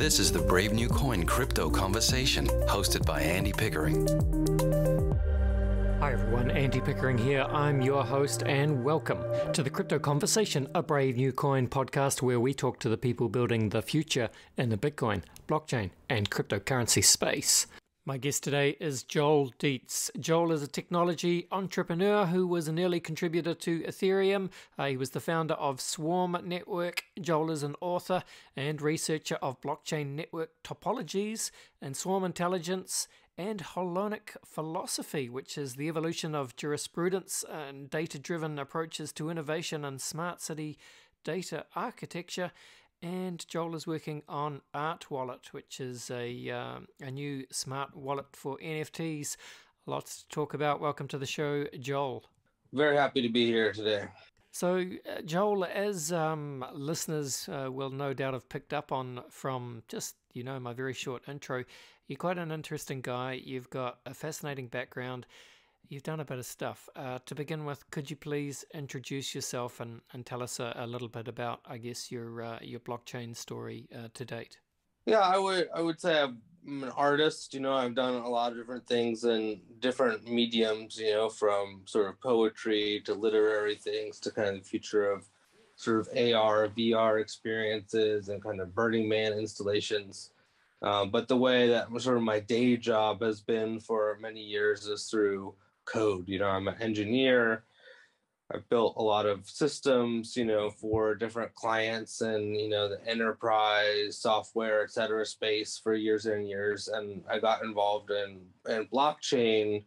This is the Brave New Coin Crypto Conversation, hosted by Andy Pickering. Hi everyone, Andy Pickering here. I'm your host and welcome to the Crypto Conversation, a Brave New Coin podcast where we talk to the people building the future in the Bitcoin, blockchain and cryptocurrency space. My guest today is Joel Dietz. Joel is a technology entrepreneur who was an early contributor to Ethereum. He was the founder of Swarm Network. Joel is an author and researcher of blockchain network topologies and swarm intelligence and Holonic philosophy, which is the evolution of jurisprudence and data-driven approaches to innovation and smart city data architecture. And Joel is working on ArtWallet, which is a new smart wallet for NFTs. Lots to talk about. Welcome to the show, Joel. Very happy to be here today. So, Joel, as listeners will no doubt have picked up on from just, my very short intro, you're quite an interesting guy. You've got a fascinating background. You've done a bit of stuff. To begin with, could you please introduce yourself and tell us a little bit about, I guess, your blockchain story to date? Yeah, I would say I'm an artist. I've done a lot of different things in different mediums, from sort of poetry to literary things to kind of the future of sort of AR, VR experiences and kind of Burning Man installations. But the way that sort of my day job has been for many years is through code. I'm an engineer. I've built a lot of systems, for different clients and, the enterprise software, et cetera, space for years and years. And I got involved in blockchain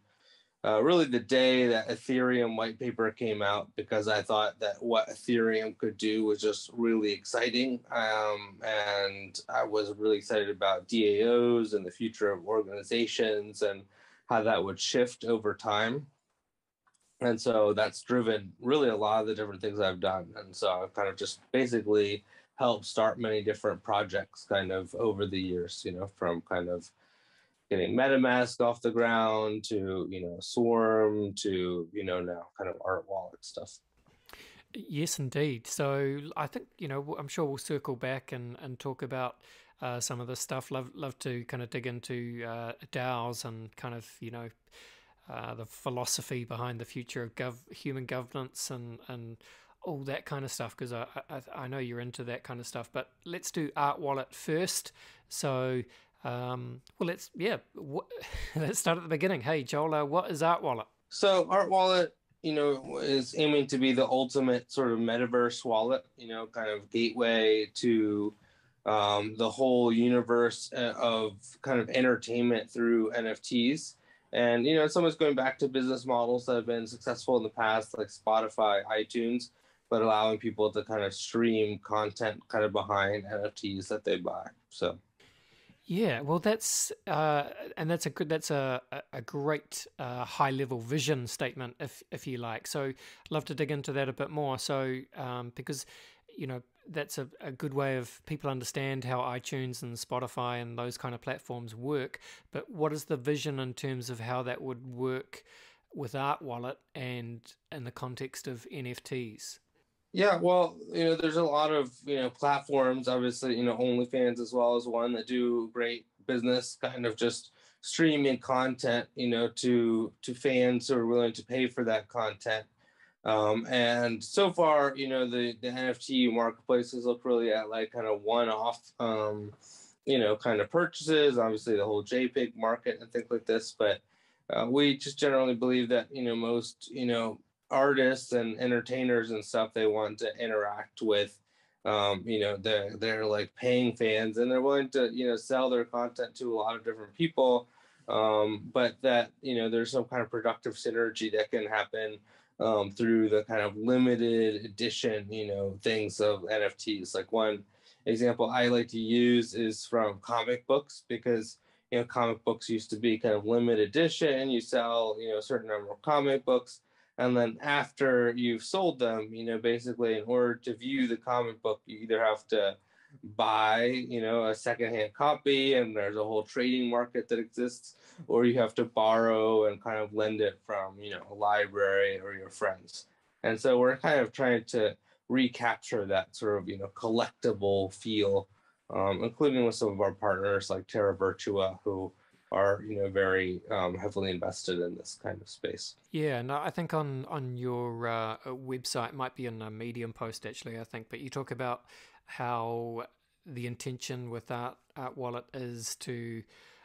really the day that Ethereum white paper came out, because I thought that what Ethereum could do was just really exciting. And I was really excited about DAOs and the future of organizations and how that would shift over time. And so that's driven really a lot of the different things I've done. And so I've kind of just basically helped start many different projects kind of over the years, from kind of getting MetaMask off the ground to, Swarm to, now kind of ArtWallet stuff. Yes, indeed. So I think, I'm sure we'll circle back and talk about some of this stuff. Love to kind of dig into DAOs and kind of, the philosophy behind the future of human governance and all that kind of stuff, because I know you're into that kind of stuff. But let's do ArtWallet first. So, let's start at the beginning. Hey, Joel, what is ArtWallet? So ArtWallet, is aiming to be the ultimate sort of metaverse wallet, kind of gateway to the whole universe of kind of entertainment through NFTs. And, it's almost going back to business models that have been successful in the past, like Spotify, iTunes, but allowing people to kind of stream content kind of behind NFTs that they buy. So. Yeah, well, that's a great high level vision statement, if you like. So, I'd love to dig into that a bit more. So, because that's a good way of people understand how iTunes and Spotify and those kind of platforms work. But what is the vision in terms of how that would work with ArtWallet and in the context of NFTs? Yeah, well, there's a lot of, platforms, obviously, OnlyFans as well as one that do great business, kind of just streaming content, to fans who are willing to pay for that content. And so far, the NFT marketplaces look really at like kind of one-off, kind of purchases, obviously the whole JPEG market and things like this. But we just generally believe that, most, artists and entertainers and stuff, they want to interact with, they're like paying fans and they're willing to, sell their content to a lot of different people. But that, there's some kind of productive synergy that can happen through the kind of limited edition, things of NFTs. Like one example I like to use is from comic books, because, comic books used to be kind of limited edition. You sell, a certain number of comic books. And then after you've sold them, basically in order to view the comic book, you either have to buy, a secondhand copy, and there's a whole trading market that exists, or you have to borrow and kind of lend it from, a library or your friends. And so we're kind of trying to recapture that sort of, collectible feel including with some of our partners like Terra Virtua, who are very heavily invested in this kind of space. Yeah, no, I think on your website, might be in a Medium post actually, I think, but you talk about how the intention with ArtWallet is to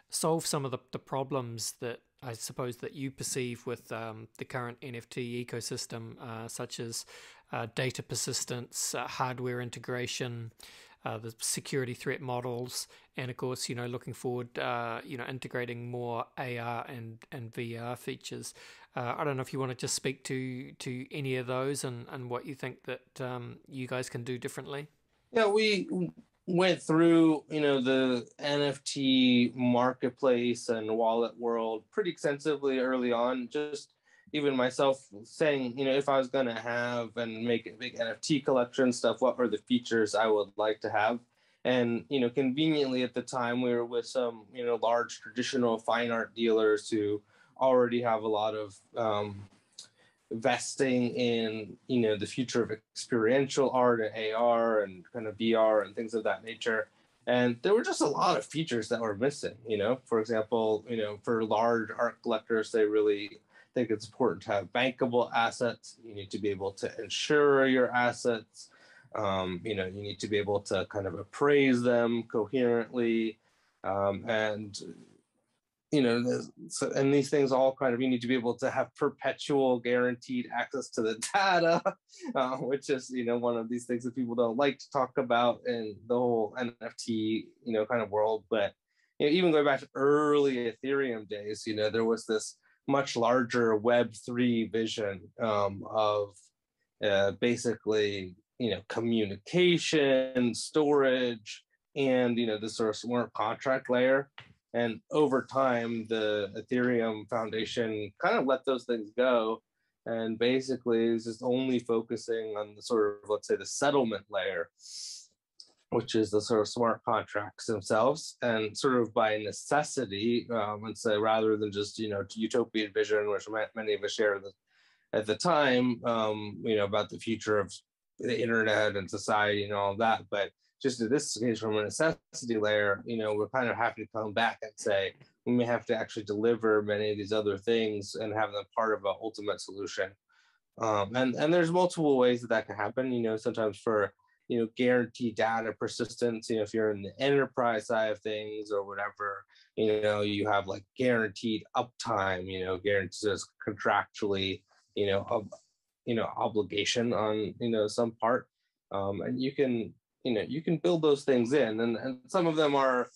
solve some of the problems that I suppose that you perceive with the current NFT ecosystem, such as data persistence, hardware integration, the security threat models, and of course, looking forward, integrating more AR and VR features. I don't know if you want to just speak to any of those and what you think that you guys can do differently. Yeah, we went through, the NFT marketplace and wallet world pretty extensively early on. Just even myself saying, if I was going to have and make a big NFT collection stuff, what are the features I would like to have? And, conveniently at the time, we were with some, large traditional fine art dealers who already have a lot of investing in the future of experiential art and AR and kind of VR and things of that nature. And there were just a lot of features that were missing. For example, for large art collectors, they really think it's important to have bankable assets. You need to be able to insure your assets. You need to be able to kind of appraise them coherently, and and these things all kind of, you need to be able to have perpetual guaranteed access to the data, which is, one of these things that people don't like to talk about in the whole NFT, kind of world. But, even going back to early Ethereum days, there was this much larger Web3 vision of basically, communication, storage, and, the sort of smart contract layer. And over time, the Ethereum Foundation kind of let those things go and basically is just only focusing on the sort of, let's say, the settlement layer, which is the sort of smart contracts themselves. And sort of by necessity, and so rather than just, utopian vision, which many of us share at the time, about the future of the internet and society and all of that, but just in this case, from a necessity layer, we're kind of happy to come back and say we may have to actually deliver many of these other things and have them part of an ultimate solution. And there's multiple ways that can happen. Sometimes for guaranteed data persistence. If you're in the enterprise side of things or whatever, you have like guaranteed uptime. Guaranteed contractually, obligation on some part, and you can build those things in, and some of them are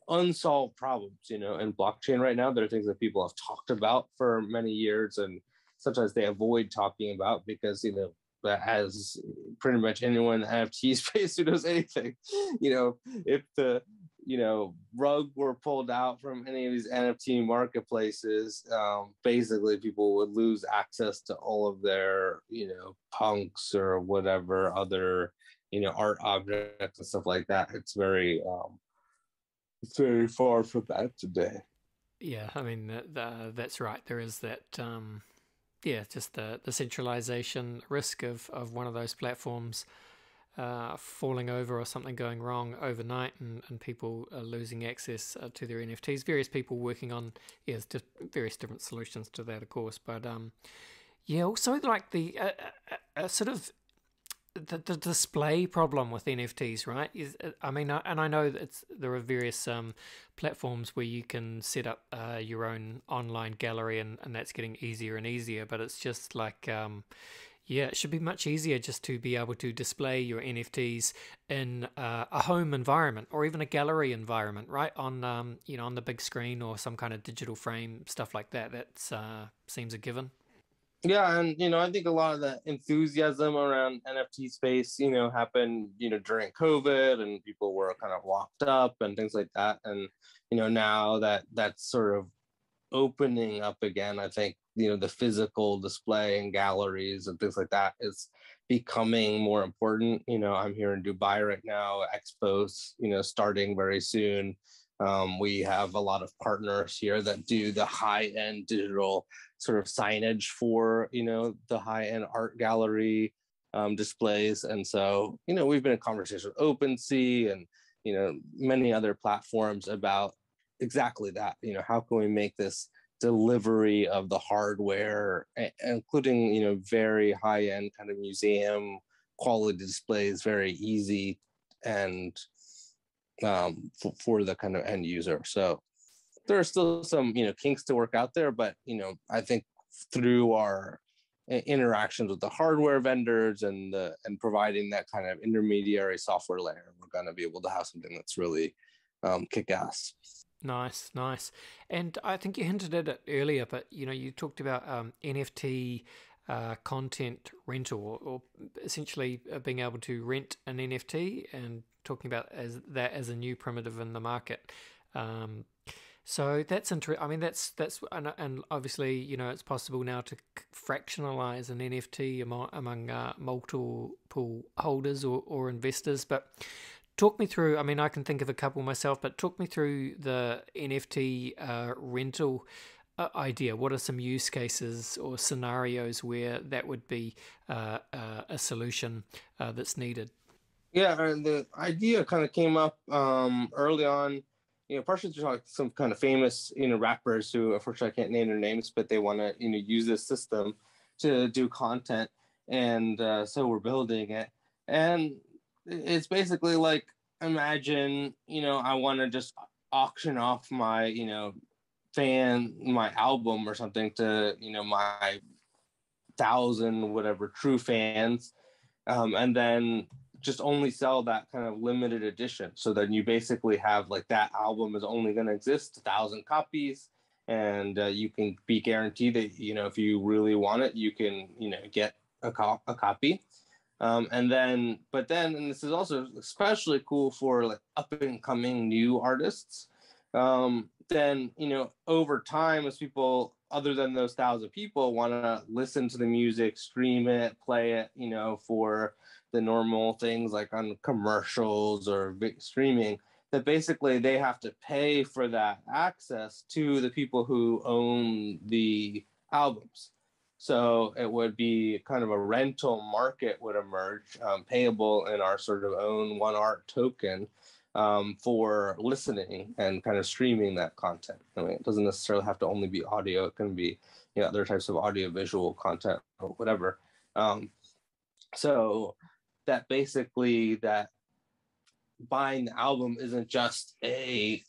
unsolved problems, in blockchain right now. There are things that people have talked about for many years, and sometimes they avoid talking about because, that as pretty much anyone in the NFT space who knows anything, if the, rug were pulled out from any of these NFT marketplaces, basically people would lose access to all of their, punks or whatever other, art objects and stuff like that. It's very far from that today. Yeah, I mean, that's right. There is that, just the centralization risk of one of those platforms falling over or something going wrong overnight and people losing access to their NFTs. Various people working on, various different solutions to that, of course. But, also like the sort of the display problem with NFTs, right? And I know that there are various platforms where you can set up your own online gallery, and that's getting easier and easier. But it's just like, it should be much easier just to be able to display your NFTs in a home environment or even a gallery environment, right? On on the big screen or some kind of digital frame, stuff like that. That seems a given. Yeah, and I think a lot of the enthusiasm around NFT space, happened, during COVID, and people were kind of locked up and things like that. And now that that's sort of opening up again, I think the physical display and galleries and things like that is becoming more important. I'm here in Dubai right now. Expo's starting very soon. We have a lot of partners here that do the high-end digital sort of signage for the high-end art gallery displays. And so, we've been in conversation with OpenSea and, many other platforms about exactly that. How can we make this delivery of the hardware, including, very high-end kind of museum quality displays, very easy and for the kind of end user. So there are still some, kinks to work out there, but, I think through our interactions with the hardware vendors and providing that kind of intermediary software layer, we're going to be able to have something that's really kick-ass. Nice. And I think you hinted at it earlier, but you talked about NFT content rental, or essentially being able to rent an NFT, and talking about that as a new primitive in the market. So that's interesting. I mean, that's and obviously, it's possible now to fractionalize an NFT among multiple holders or investors. But talk me through. I mean, I can think of a couple myself, but talk me through the NFT rental idea. What are some use cases or scenarios where that would be a solution that's needed? Yeah, and the idea kind of came up early on. Partially through like some kind of famous, rappers who, unfortunately, I can't name their names, but they want to, use this system to do content, and so we're building it. And it's basically like, imagine, I want to just auction off my, my album or something to, my 1,000 whatever true fans, and then just only sell that kind of limited edition. So then you basically have like that album is only going to exist 1,000 copies, and you can be guaranteed that, if you really want it, you can, get a copy. And then this is also especially cool for like up and coming new artists. Then, over time, as people other than those 1,000 people want to listen to the music, stream it, play it, for the normal things like on commercials or streaming, that basically they have to pay for that access to the people who own the albums. So it would be kind of a rental market would emerge, payable in our sort of own One Art token, for listening and kind of streaming that content. I mean, it doesn't necessarily have to only be audio. It can be, other types of audiovisual content or whatever. So that basically that buying the album isn't just I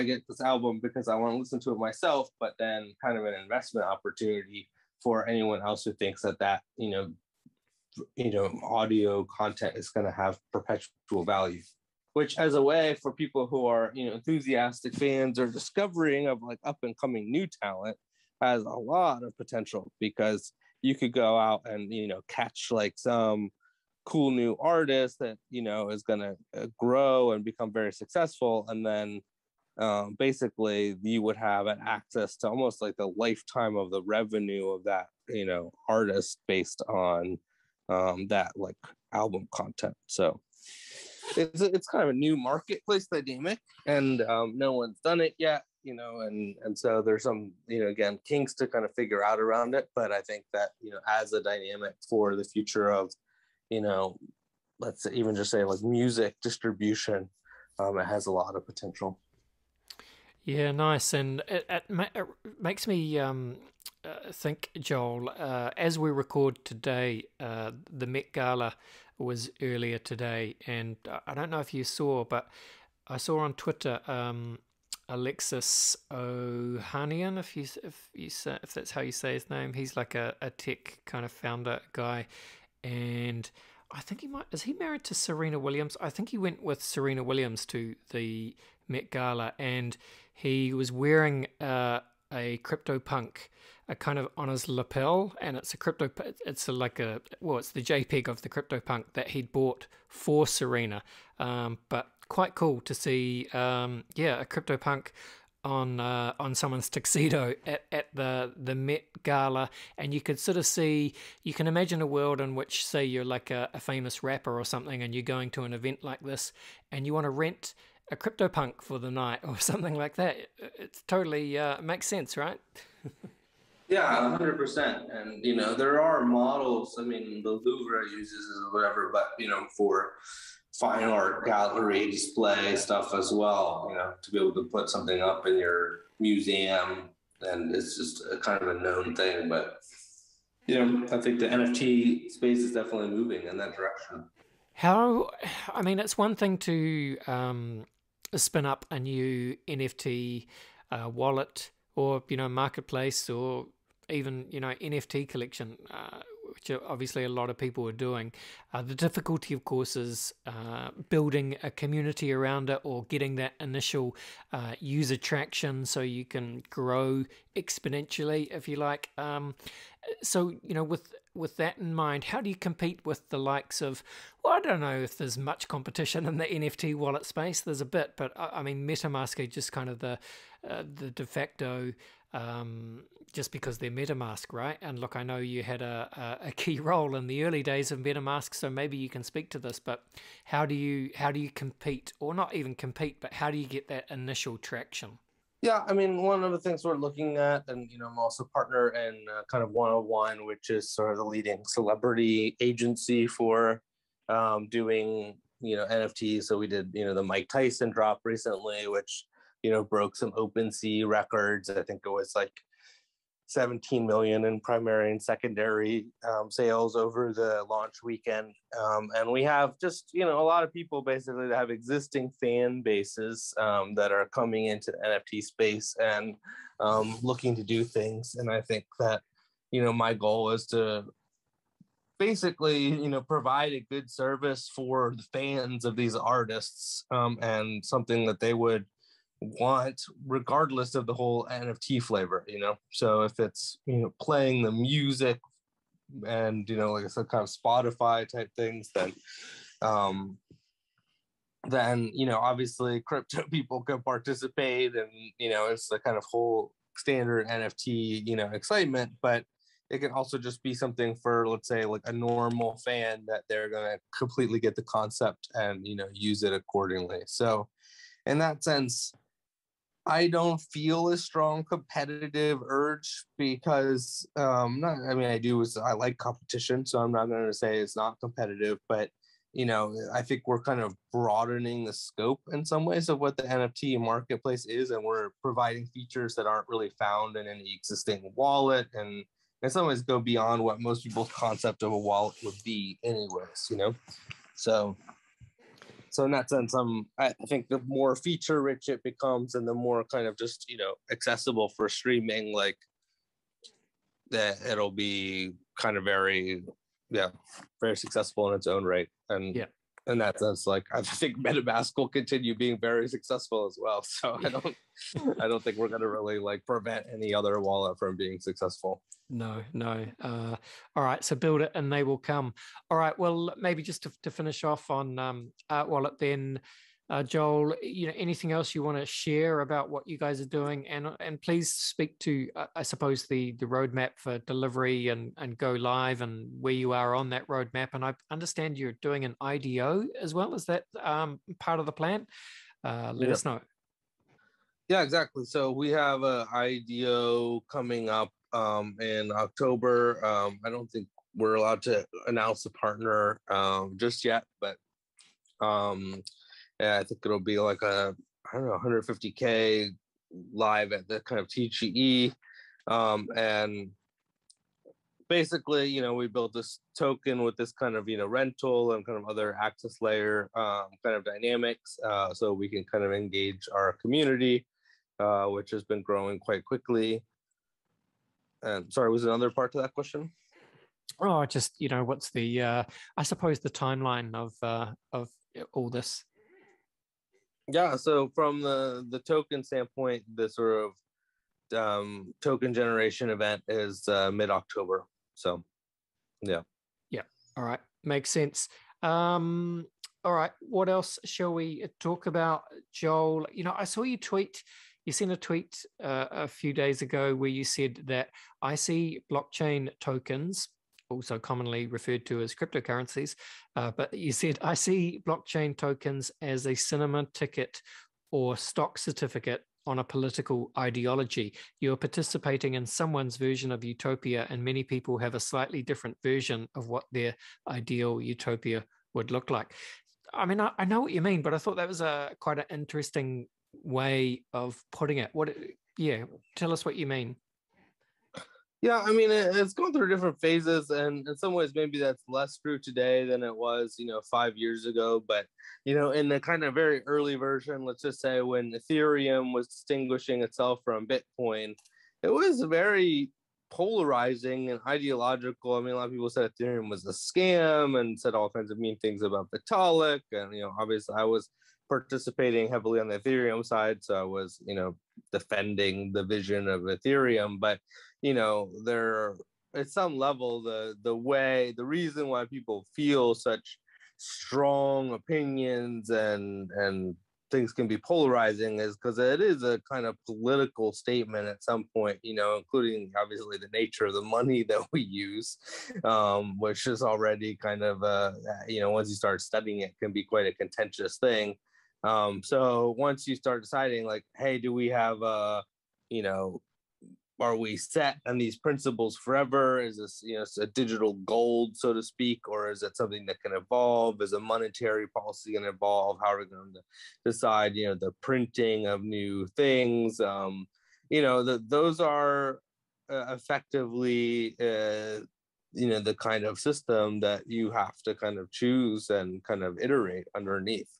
get this album because I want to listen to it myself, but then kind of an investment opportunity for anyone else who thinks that audio content is going to have perpetual value, which as a way for people who are, enthusiastic fans or discovering of like up and coming new talent has a lot of potential, because you could go out and, catch like some cool new artist that, is going to grow and become very successful. And then basically you would have an access to almost like the lifetime of the revenue of that, artist based on that like album content. So it's kind of a new marketplace dynamic, and no one's done it yet, and so there's some, again, kinks to kind of figure out around it. But I think that, as a dynamic for the future of, let's say, even just say like music distribution, it has a lot of potential. Yeah, nice. And it makes me think, Joel, as we record today, the Met Gala was earlier today, and I don't know if you saw, but I saw on Twitter Alexis Ohanian, if that's how you say his name. He's like a tech kind of founder guy, and I think is he married to Serena Williams? I think he went with Serena Williams to the Met Gala, and he was wearing a CryptoPunk, a kind of on his lapel, and it's it's the JPEG of the CryptoPunk that he'd bought for Serena. But quite cool to see, a CryptoPunk on someone's tuxedo at the Met Gala, and you could sort of see, you can imagine a world in which, say, you're like a famous rapper or something, and you're going to an event like this, and you want to rent a CryptoPunk for the night or something like that. It's totally makes sense, right? Yeah, 100%. And, there are models. I mean, the Louvre uses it or whatever, but, for fine art gallery display stuff as well, to be able to put something up in your museum. And it's just a kind of a known thing. But, I think the NFT space is definitely moving in that direction. I mean, it's one thing to spin up a new NFT wallet or, marketplace or even, NFT collection, which obviously a lot of people are doing. The difficulty, of course, is building a community around it or getting that initial user traction so you can grow exponentially, if you like. So, with that in mind, how do you compete with the likes of, well, I don't know if there's much competition in the NFT wallet space. There's a bit, but I mean, MetaMask are just kind of the de facto, just because they're MetaMask, right? And look, I know you had a key role in the early days of MetaMask, so maybe you can speak to this. But how do you compete, or not even compete, but how do you get that initial traction? Yeah, I mean, one of the things we're looking at, and I'm also partner in kind of 101, which is sort of the leading celebrity agency for doing NFTs. So we did the Mike Tyson drop recently, which broke some OpenSea records. I think it was like 17 million in primary and secondary sales over the launch weekend. And we have just, a lot of people basically that have existing fan bases that are coming into the NFT space and looking to do things. And I think that, my goal is to basically, provide a good service for the fans of these artists and something that they would want regardless of the whole NFT flavor, so if it's playing the music and like some kind of Spotify type things, then obviously crypto people can participate, and it's the kind of whole standard NFT excitement, but it can also just be something for, let's say, like a normal fan that they're going to completely get the concept and use it accordingly. So in that sense, I don't feel a strong competitive urge because I like competition, so I'm not going to say it's not competitive, but I think we're kind of broadening the scope in some ways of what the NFT marketplace is, and we're providing features that aren't really found in any existing wallet, and in some ways go beyond what most people's concept of a wallet would be anyways, So in that sense, I think the more feature rich it becomes and the more kind of just, accessible for streaming, like that, it'll be kind of very successful in its own right. And in that sense, like, I think MetaMask will continue being very successful as well. So I don't think we're going to really like prevent any other wallet from being successful. No. All right, so build it and they will come. All right, well, maybe just to finish off on ArtWallet then, Joel, anything else you want to share about what you guys are doing? And please speak to, I suppose, the roadmap for delivery and go live and where you are on that roadmap. And I understand you're doing an IDO as well. Is that part of the plan? Let us know. Yeah, exactly. So we have a IDO coming up in October. I don't think we're allowed to announce a partner just yet, but I think it'll be like 150K live at the kind of TGE. And basically, we built this token with this kind of, rental and kind of other access layer kind of dynamics, so we can kind of engage our community, which has been growing quite quickly. And sorry, was there another part to that question? Oh, just, what's the, I suppose the timeline of all this? Yeah, so from the token standpoint, the sort of token generation event is mid-October. So, yeah. All right, makes sense. All right, what else shall we talk about, Joel? I saw you tweet. You sent a tweet a few days ago where you said that I see blockchain tokens, also commonly referred to as cryptocurrencies, but you said, I see blockchain tokens as a cinema ticket or stock certificate on a political ideology. You're participating in someone's version of utopia, and many people have a slightly different version of what their ideal utopia would look like. I mean, I know what you mean, but I thought that was quite an interesting way of putting it. Yeah, tell us what you mean. Yeah, I mean, it's going through different phases, and in some ways, maybe that's less true today than it was, 5 years ago. But, in the kind of very early version, let's just say when Ethereum was distinguishing itself from Bitcoin, it was very polarizing and ideological. I mean, a lot of people said Ethereum was a scam and said all kinds of mean things about Vitalik. And, obviously I was participating heavily on the Ethereum side. So I was, defending the vision of Ethereum. But, there at some level, the reason why people feel such strong opinions and things can be polarizing is because it is a kind of political statement at some point, including obviously the nature of the money that we use, which is already kind of, once you start studying it, can be quite a contentious thing. So once you start deciding like, hey, do we have are we set on these principles forever? Is this, a digital gold, so to speak, or is it something that can evolve? Is a monetary policy going to evolve? How are we going to decide, the printing of new things? Those are effectively, the kind of system that you have to kind of choose and kind of iterate underneath.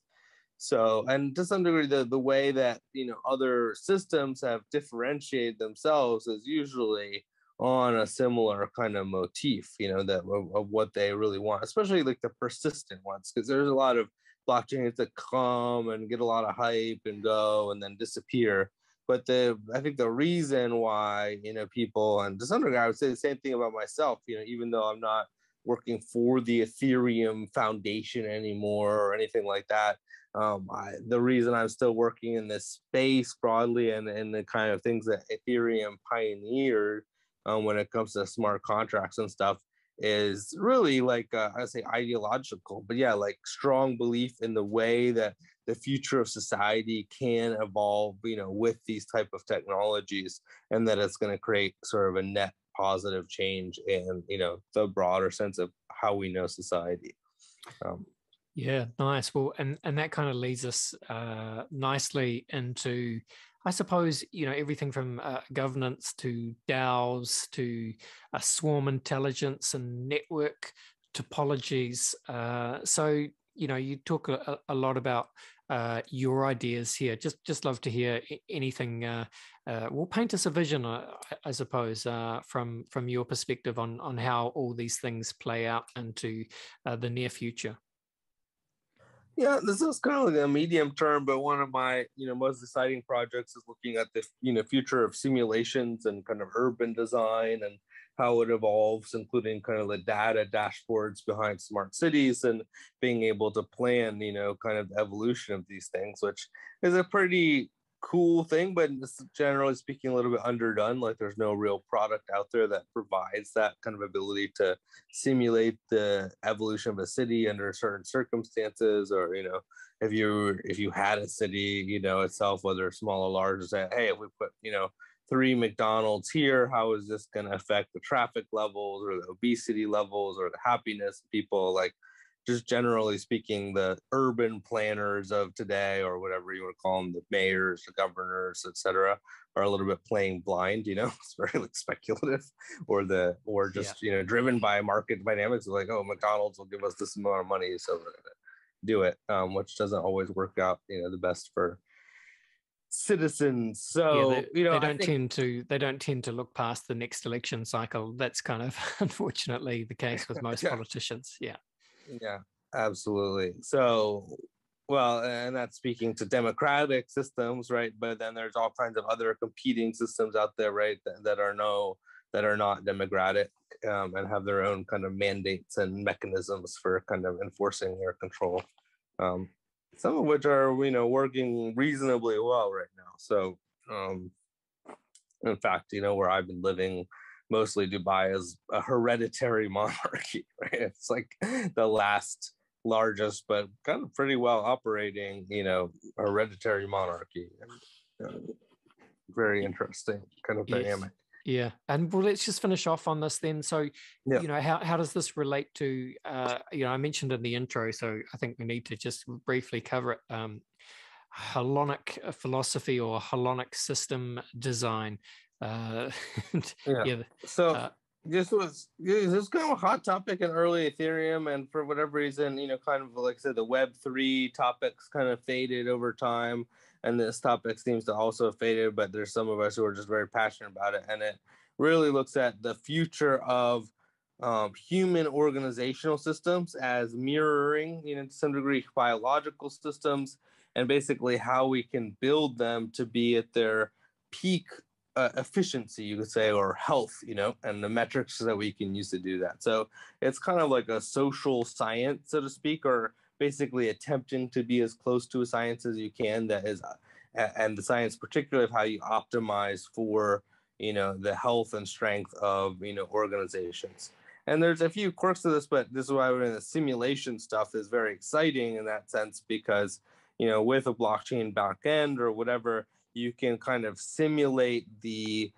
So, and to some degree, the way that, other systems have differentiated themselves is usually on a similar kind of motif, that of what they really want, especially like the persistent ones, because there's a lot of blockchains that come and get a lot of hype and go and then disappear. But I think the reason why, people, and to some degree, I would say the same thing about myself, even though I'm not working for the Ethereum Foundation anymore or anything like that. The reason I'm still working in this space broadly and the kind of things that Ethereum pioneered when it comes to smart contracts and stuff is really like, I say ideological, but yeah, like strong belief in the way that the future of society can evolve, with these type of technologies, and that it's going to create sort of a net positive change in, the broader sense of how we know society. Yeah, nice. Well, and that kind of leads us nicely into, I suppose, everything from governance to DAOs to swarm intelligence and network topologies. So, you talk a lot about your ideas here. Just love to hear anything. Well, paint us a vision, I suppose, from your perspective on how all these things play out into the near future. Yeah, this is kind of like a medium term, but one of my, most exciting projects is looking at the, future of simulations and kind of urban design and how it evolves, including kind of the data dashboards behind smart cities and being able to plan, kind of the evolution of these things, which is a pretty cool thing, but generally speaking, a little bit underdone. Like there's no real product out there that provides that kind of ability to simulate the evolution of a city under certain circumstances, or if you had a city, itself, whether small or large, say, hey, if we put 3 McDonald's here, how is this going to affect the traffic levels or the obesity levels or the happiness of people? Like, just generally speaking, the urban planners of today, or whatever you want to call them, the mayors, the governors, etc., are a little bit playing blind. It's very like speculative, or just driven by market dynamics. Like, oh, McDonald's will give us this amount of money, so we're gonna do it, which doesn't always work out, the best for citizens. So they don't tend to look past the next election cycle. That's kind of unfortunately the case with most politicians. Yeah, absolutely. So, well, and that's speaking to democratic systems, right? But then there's all kinds of other competing systems out there, right? That are not democratic, and have their own kind of mandates and mechanisms for kind of enforcing their control. Some of which are, working reasonably well right now. So, in fact, where I've been living, mostly Dubai, is a hereditary monarchy, right? It's like the last largest, but kind of pretty well operating, hereditary monarchy. And, very interesting kind of dynamic. Yeah. And well, let's just finish off on this then. So, Yeah. you know, how does this relate to, you know, I mentioned in the intro, so I think we need to just briefly cover it. Holonic philosophy or Holonic system design. So this was kind of a hot topic in early Ethereum, and for whatever reason, you know, kind of like I said, the Web3 topics kind of faded over time, and this topic seems to also have faded. But there's some of us who are just very passionate about it, and it really looks at the future of human organizational systems as mirroring, you know, to some degree, biological systems, and basically how we can build them to be at their peak efficiency, you could say, or health, you know, and the metrics that we can use to do that. So it's kind of like a social science, so to speak, or basically attempting to be as close to a science as you can that is, and the science particularly of how you optimize for, you know, the health and strength of, you know, organizations. And there's a few quirks to this, but this is why we're in the simulation stuff is very exciting in that sense, because, you know, with a blockchain backend or whatever, you can kind of simulate the,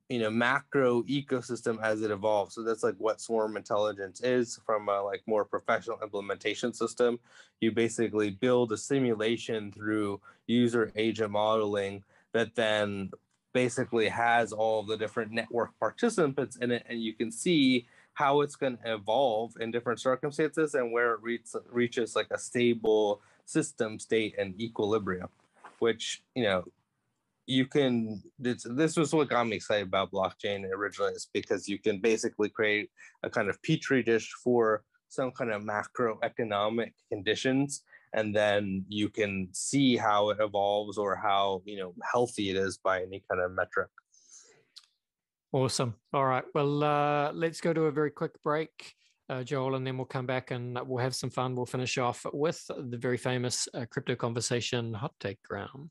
you know, macro ecosystem as it evolves. So that's like what swarm intelligence is from a like more professional implementation system. You basically build a simulation through user agent modeling that then basically has all the different network participants in it, and you can see how it's going to evolve in different circumstances and where it reaches like a stable system state and equilibrium, which, you know, you can, this was what got me excited about blockchain originally, is because you can basically create a kind of petri dish for some kind of macroeconomic conditions, and then you can see how it evolves or how, you know, healthy it is by any kind of metric. Awesome. All right. Well, let's go to a very quick break, Joel, and then we'll come back and we'll have some fun. We'll finish off with the very famous crypto conversation hot take round.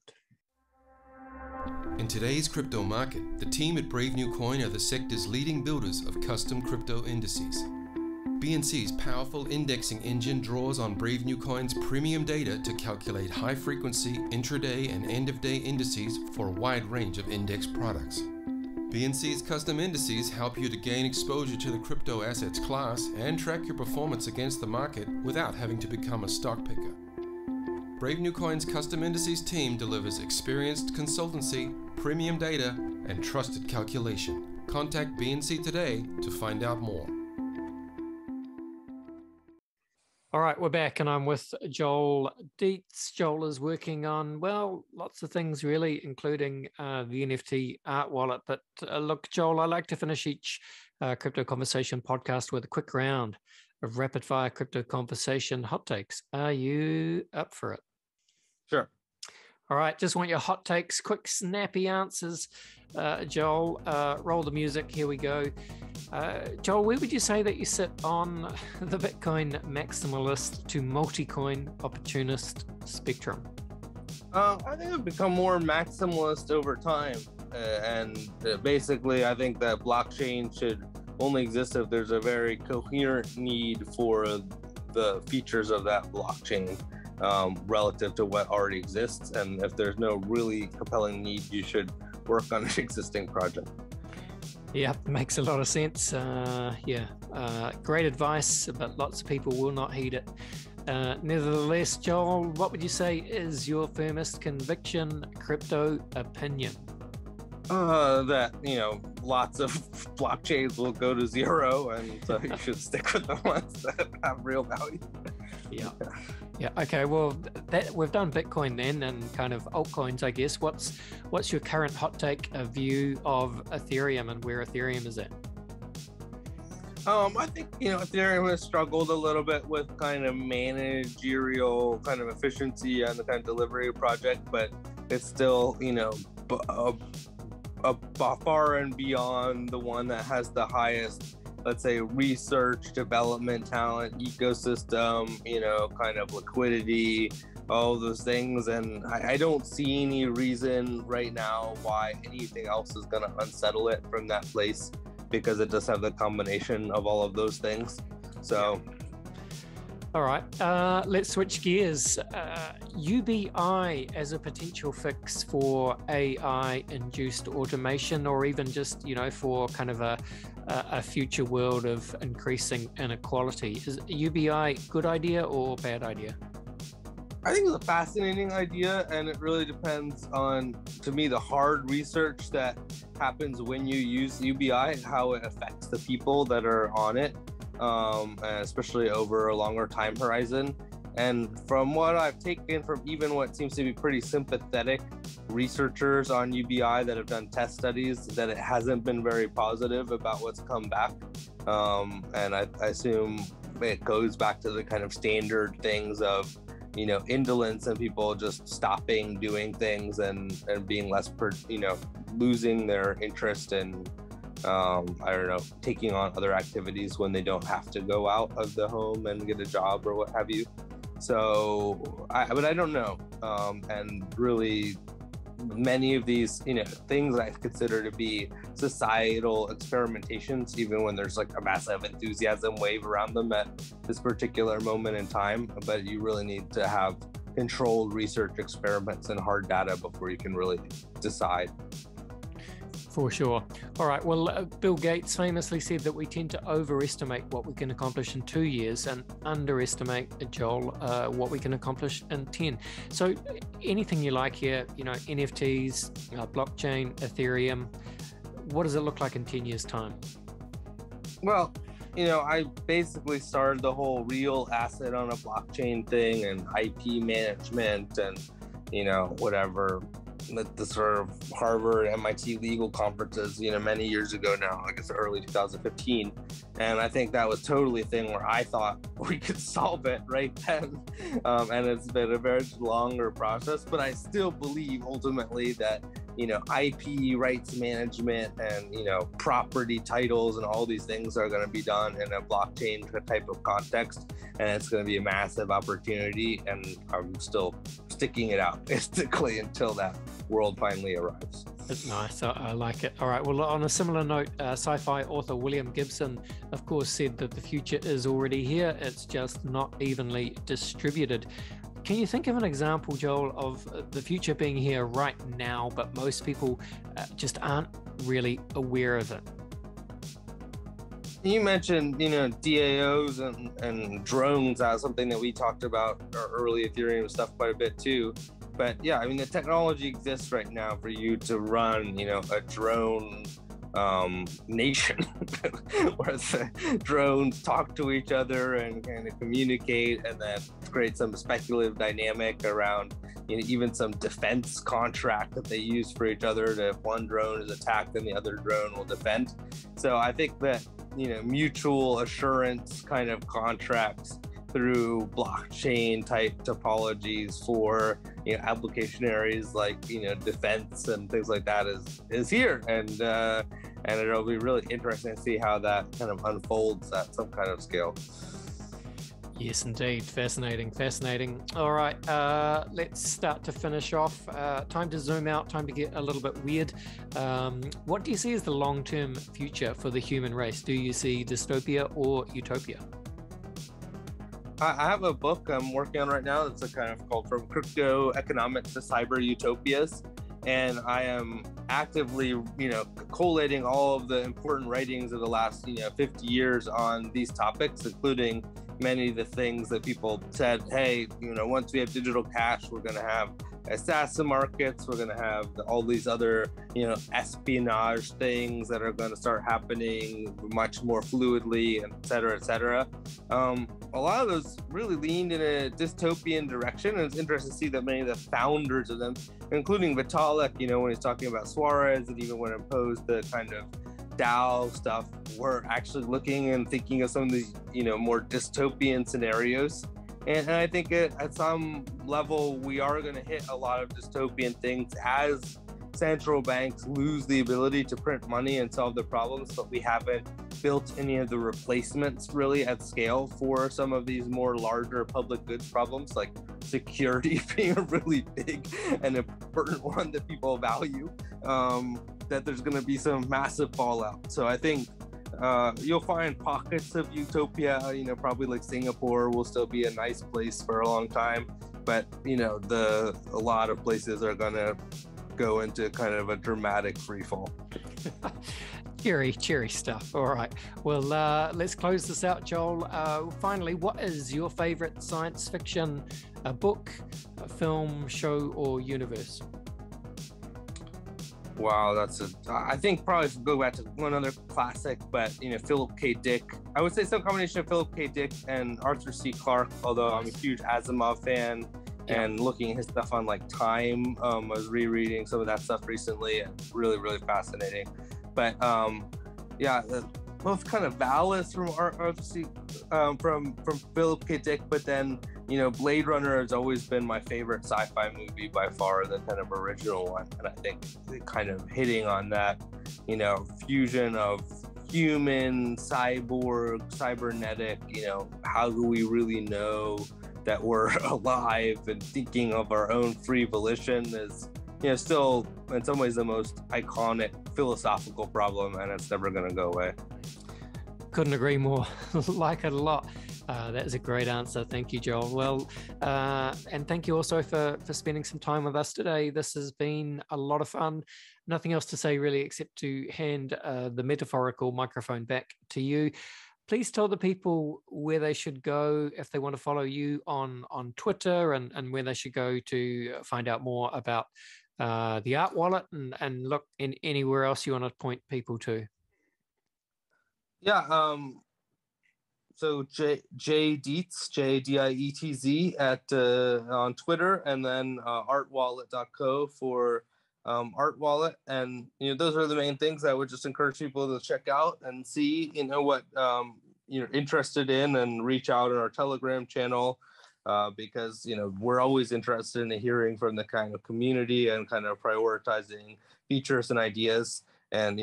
In today's crypto market, the team at Brave New Coin are the sector's leading builders of custom crypto indices. BNC's powerful indexing engine draws on Brave New Coin's premium data to calculate high-frequency intraday and end-of-day indices for a wide range of index products. BNC's custom indices help you to gain exposure to the crypto assets class and track your performance against the market without having to become a stock picker. Brave New Coin's custom indices team delivers experienced consultancy, premium data, and trusted calculation. Contact BNC today to find out more. All right, we're back, and I'm with Joel Dietz. Joel is working on, well, lots of things really, including the NFT ArtWallet. But look, Joel, I like to finish each crypto conversation podcast with a quick round of rapid fire crypto conversation hot takes. Are you up for it? Sure. All right, just want your hot takes, quick, snappy answers. Joel, roll the music. Here we go. Joel, where would you say that you sit on the Bitcoin maximalist to multi-coin opportunist spectrum? I think I've become more maximalist over time. Basically, I think that blockchain should only exist if there's a very coherent need for the features of that blockchain relative to what already exists. And if there's no really compelling need, you should work on an existing project. Yeah, makes a lot of sense. Great advice, but lots of people will not heed it. Nevertheless, Joel, what would you say is your firmest conviction crypto opinion? That, you know, lots of blockchains will go to zero, and so you should stick with the ones that have real value. Yeah. Okay. Well, we've done Bitcoin then, and kind of altcoins, I guess. What's your current hot take view of Ethereum and where Ethereum is at? I think, you know, Ethereum has struggled a little bit with kind of managerial kind of efficiency on the kind of delivery project, but it's still, you know, far and beyond the one that has the highest, let's say, research, development, talent, ecosystem, you know, kind of liquidity, all those things. And I don't see any reason right now why anything else is going to unsettle it from that place, because it does have the combination of all of those things. So All right, let's switch gears. UBI as a potential fix for AI-induced automation, or even just, for kind of a future world of increasing inequality. Is UBI a good idea or bad idea? I think it's a fascinating idea, and it really depends on, to me, the hard research that happens when you use UBI and how it affects the people that are on it, especially over a longer time horizon. And from what I've taken from even what seems to be pretty sympathetic researchers on UBI that have done test studies, that it hasn't been very positive about what's come back. And I assume it goes back to the kind of standard things of, indolence and people just stopping doing things and being less, losing their interest in, taking on other activities when they don't have to go out of the home and get a job or what have you. So, but I don't know. And really, many of these, things I consider to be societal experimentations, even when there's like a massive enthusiasm wave around them at this particular moment in time. But you really need to have controlled research experiments and hard data before you can really decide. For sure. All right. Well, Bill Gates famously said that we tend to overestimate what we can accomplish in 2 years and underestimate, Joel, what we can accomplish in 10. So anything you like here, NFTs, blockchain, Ethereum, what does it look like in 10 years' time? Well, I basically started the whole real asset on a blockchain thing and IP management and, whatever. The sort of Harvard, MIT legal conferences, many years ago now, I guess early 2015. And I think that was totally a thing where I thought we could solve it right then. And it's been a very longer process, but I still believe ultimately that, IP rights management and, property titles and all these things are going to be done in a blockchain type of context. And it's going to be a massive opportunity. And I'm still sticking it out basically until that world finally arrives. It's nice. I like it. All right. Well, on a similar note, sci-fi author William Gibson, of course, said that the future is already here. It's just not evenly distributed. Can you think of an example, Joel, of the future being here right now, but most people just aren't really aware of it? You mentioned, DAOs and drones as something that we talked about our early Ethereum stuff quite a bit too. But yeah, the technology exists right now for you to run, a drone nation where the drones talk to each other and kind of communicate, and then create some speculative dynamic around, even some defense contract that they use for each other to, if one drone is attacked, then the other drone will defend. So I think that, mutual assurance kind of contracts through blockchain type topologies for application areas like defense and things like that is here, and it'll be really interesting to see how that kind of unfolds at some kind of scale. Yes, indeed. Fascinating. All right, let's start to finish off. Time to zoom out, time to get a little bit weird. What do you see as the long-term future for the human race? Do you see dystopia or utopia? I have a book I'm working on right now that's kind of called From Crypto Economics to Cyber Utopias. And I am actively, collating all of the important writings of the last, 50 years on these topics, including many of the things that people said, hey, once we have digital cash, we're going to have assassin markets, we're going to have all these other, espionage things that are going to start happening much more fluidly, et cetera, et cetera. A lot of those really leaned in a dystopian direction, and it's interesting to see that many of the founders of them, including Vitalik, when he's talking about Suarez, and even when it imposed the kind of DAO stuff, we're actually looking and thinking of some of these, more dystopian scenarios. And I think at some level, we are going to hit a lot of dystopian things as central banks lose the ability to print money and solve their problems, but we haven't built any of the replacements really at scale for some of these more larger public goods problems, like security being a really big and important one that people value, that there's going to be some massive fallout. So I think You'll find pockets of Utopia, probably like Singapore will still be a nice place for a long time, but a lot of places are gonna go into kind of a dramatic free fall. Cheery stuff. All right. Well, let's close this out, Joel. Finally, what is your favorite science fiction book, a film, show, or universe? Wow, I think probably go back to one other classic, but Philip K. Dick. I would say some combination of Philip K. Dick and Arthur C. Clarke, although I'm a huge Asimov fan. And looking at his stuff on like time, I was rereading some of that stuff recently, and really, really fascinating. But both kind of ballads from Arthur C. From Philip K. Dick, but then Blade Runner has always been my favorite sci-fi movie by far, the kind of original one, and I think kind of hitting on that fusion of human, cyborg, cybernetic. How do we really know that we're alive and thinking of our own free volition is still in some ways the most iconic philosophical problem, and it's never going to go away. Couldn't agree more. Like it a lot. That is a great answer. Thank you, Joel. Well, and thank you also for spending some time with us today. This has been a lot of fun. Nothing else to say really, except to hand the metaphorical microphone back to you. Please tell the people where they should go if they want to follow you on Twitter, and where they should go to find out more about the ArtWallet and look in anywhere else you want to point people to. Yeah. So J Dietz, JDIETZ on Twitter, and then artwallet.co for ArtWallet, and those are the main things I would just encourage people to check out and see what you're interested in, and reach out in our Telegram channel, because we're always interested in hearing from the kind of community and kind of prioritizing features and ideas, and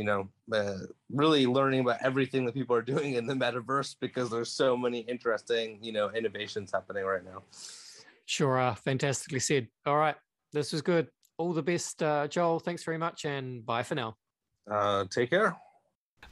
really learning about everything that people are doing in the metaverse, because there's so many interesting innovations happening right now. Sure are. Fantastically said. All right, this was good. All the best, Joel. Thanks very much, and bye for now. Take care.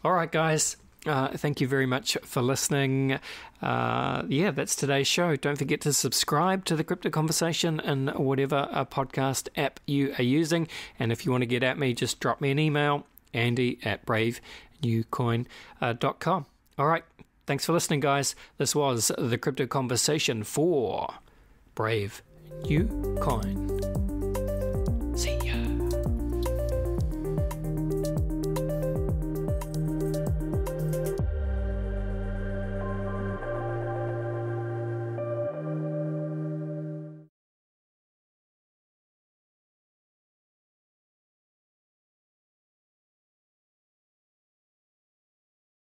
All right, guys. Thank you very much for listening. That's today's show. Don't forget to subscribe to the Crypto Conversation in whatever podcast app you are using. And if you want to get at me, just drop me an email, andy@bravenewcoin.com. All right. Thanks for listening, guys. This was the Crypto Conversation for Brave New Coin. See ya.